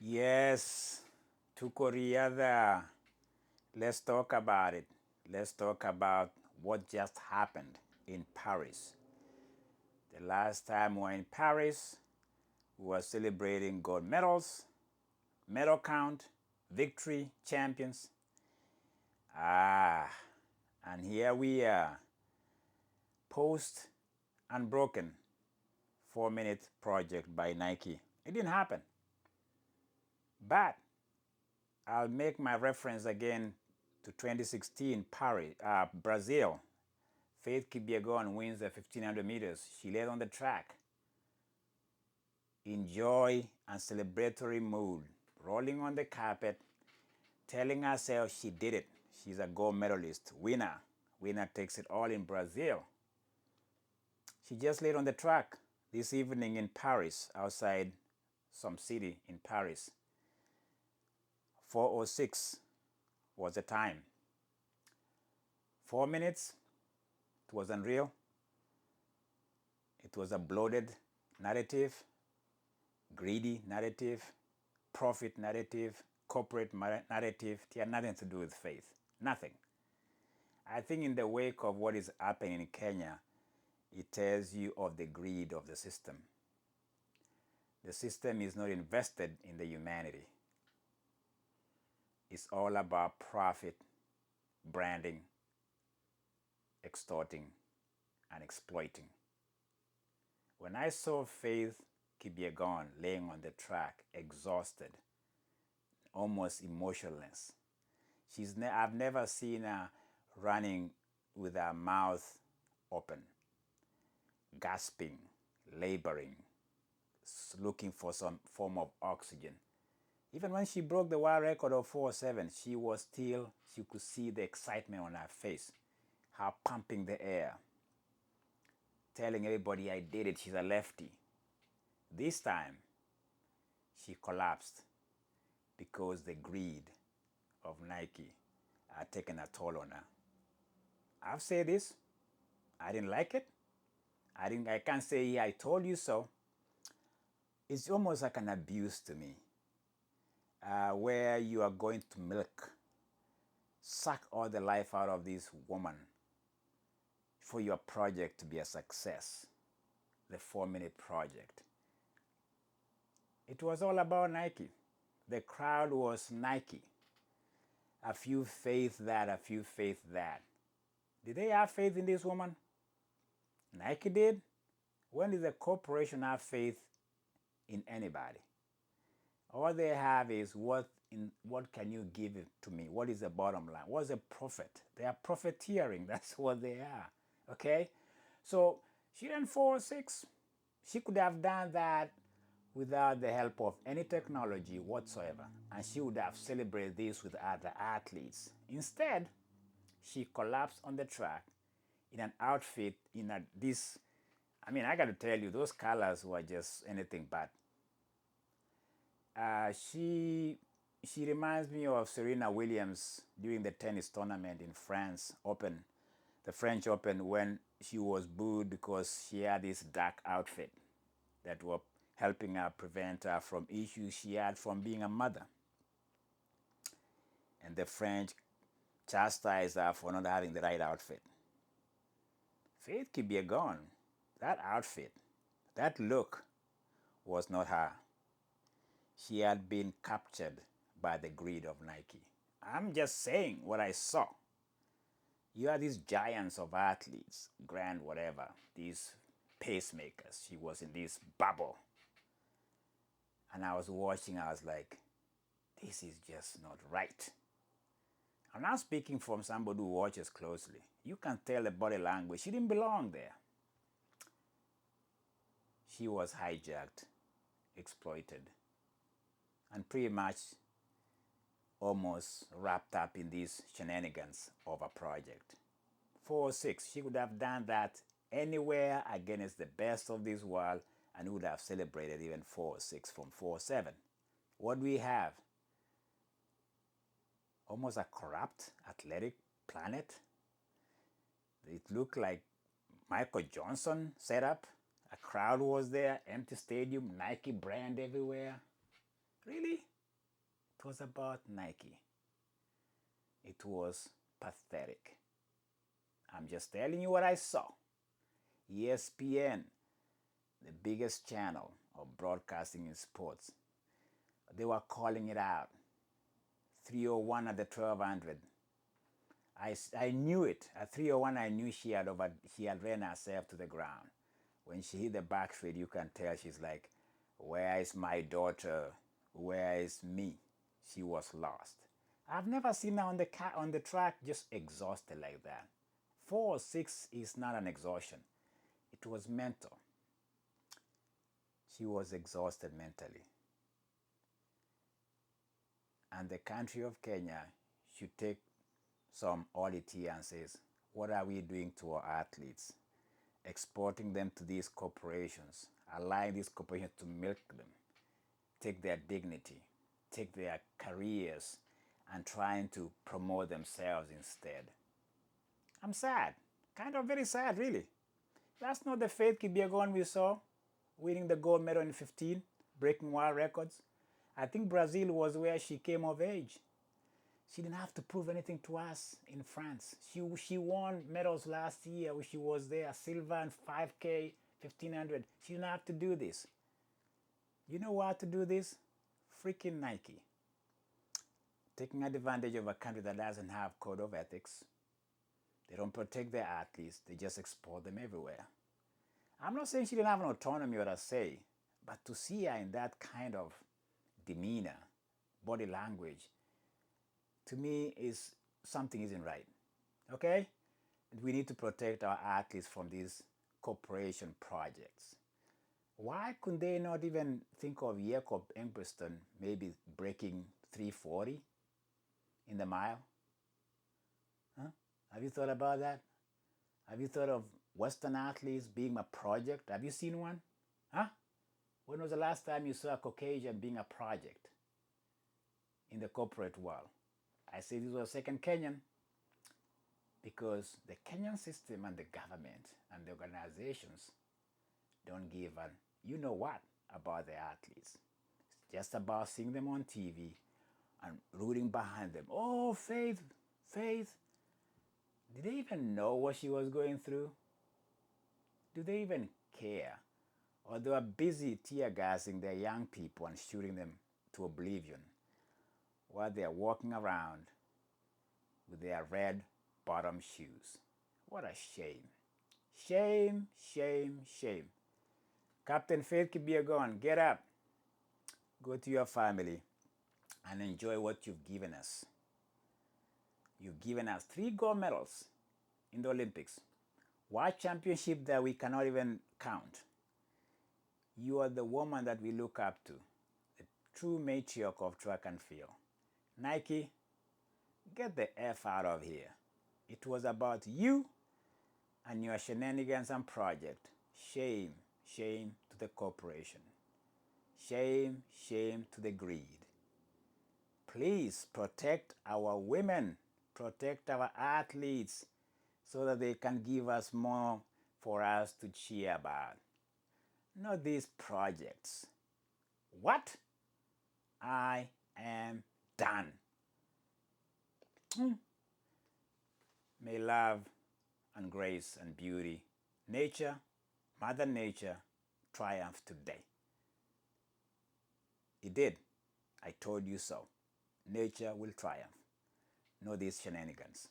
Yes, to Korea. Let's talk about it. Let's talk about what just happened in Paris. The last time we were in Paris, we were celebrating gold medals, medal count, victory, champions. Ah, and here we are, post unbroken 4-minute project by Nike. It didn't happen. But I'll make my reference again to 2016 Paris, Brazil. Faith Kipyegon wins the 1500 meters. She led on the track in joy and celebratory mood, rolling on the carpet, telling herself she did it. She's a gold medalist, winner. Winner takes it all in Brazil. She just led on the track this evening in Paris, outside some city in Paris. 4:06 was the time. 4 minutes, it was unreal. It was a bloated narrative, greedy narrative, profit narrative, corporate narrative. It had nothing to do with faith. Nothing. I think in the wake of what is happening in Kenya, it tells you of the greed of the system. The system is not invested in the humanity. It's all about profit, branding, extorting, and exploiting. When I saw Faith Kipyegon laying on the track, exhausted, almost emotionless, I've never seen her running with her mouth open, gasping, laboring, looking for some form of oxygen. Even when she broke the world record of 4:07, she could see the excitement on her face, her pumping the air, telling everybody I did it. She's a lefty. This time, she collapsed because the greed of Nike had taken a toll on her. I've said this. I didn't like it. I can't say I told you so. It's almost like an abuse to me, where you are going to suck all the life out of this woman for your project to be a success. The 4-minute project. It was all about Nike. The crowd was Nike. A few faith that, a few faith that. Did they have faith in this woman? Nike did. When did the corporation have faith in anybody? All they have is what can you give it to me? What is the bottom line? What's the profit? They are profiteering. That's what they are. Okay? So she ran 4:06. She could have done that without the help of any technology whatsoever. And she would have celebrated this with other athletes. Instead, she collapsed on the track in an outfit I got to tell you, those colors were just anything but. She reminds me of Serena Williams during the tennis tournament in France Open, the French Open, when she was booed because she had this dark outfit that were helping her prevent her from issues she had from being a mother. And the French chastised her for not having the right outfit. Faith Kipyegon, that outfit, that look was not her. She had been captured by the greed of Nike. I'm just saying what I saw. You are these giants of athletes, grand whatever, these pacemakers. She was in this bubble. And I was watching, I was like, this is just not right. I'm not speaking from somebody who watches closely. You can tell the body language. She didn't belong there. She was hijacked, exploited, and pretty much almost wrapped up in these shenanigans of a project. 4:06, she would have done that anywhere against the best of this world and would have celebrated even 4:06 from 4:07. What do we have? Almost a corrupt athletic planet. It looked like Michael Johnson set up. A crowd was there, empty stadium, Nike brand everywhere. Really? It was about Nike. It was pathetic. I'm just telling you what I saw. ESPN, the biggest channel of broadcasting in sports, they were calling it out. 301 at the 1200. I knew it. At 301, I knew she had ran herself to the ground. When she hit the back straight, you can tell she's like, where is my daughter? Where is me? She was lost. I've never seen her on the track just exhausted like that. 4 or 6 is not an exhaustion. It was mental. She was exhausted mentally. And the country of Kenya should take some audit here and says, what are we doing to our athletes? Exporting them to these corporations, allowing these corporations to milk them, take their dignity, take their careers, and trying to promote themselves instead. I'm sad, kind of very sad, really. That's not the Faith Kipyegon we saw, winning the gold medal in 15, breaking world records. I think Brazil was where she came of age. She didn't have to prove anything to us in France. She won medals last year when she was there, silver and 5K, 1500. She didn't have to do this. You know what to do this? Freaking Nike. Taking advantage of a country that doesn't have code of ethics. They don't protect their athletes. They just export them everywhere. I'm not saying she didn't have an autonomy or a say, but to see her in that kind of demeanor, body language, to me is something isn't right. Okay? We need to protect our athletes from these corporation projects. Why couldn't they not even think of Jakob Ingebrigtsen maybe breaking 340 in the mile? Huh? Have you thought about that? Have you thought of Western athletes being a project? Have you seen one? Huh? When was the last time you saw a Caucasian being a project in the corporate world? I say this was second Kenyan because the Kenyan system and the government and the organizations don't give a you know what about the athletes. It's just about seeing them on TV and rooting behind them. Oh, Faith. Did they even know what she was going through? Do they even care? Or they were busy tear gassing their young people and shooting them to oblivion while they're walking around with their red bottom shoes. What a shame. Shame, shame, shame. Captain Faith Kipyegon, get up. Go to your family and enjoy what you've given us. You've given us 3 gold medals in the Olympics. World championship that we cannot even count. You are the woman that we look up to, the true matriarch of track and field. Nike, get the F out of here. It was about you and your shenanigans and project. Shame, shame to the corporation. Shame, shame to the greed. Please protect our women, protect our athletes so that they can give us more for us to cheer about. Not these projects. What? I am done. May love and grace and beauty, nature, Mother Nature, triumph today. It did. I told you so. Nature will triumph. No these shenanigans.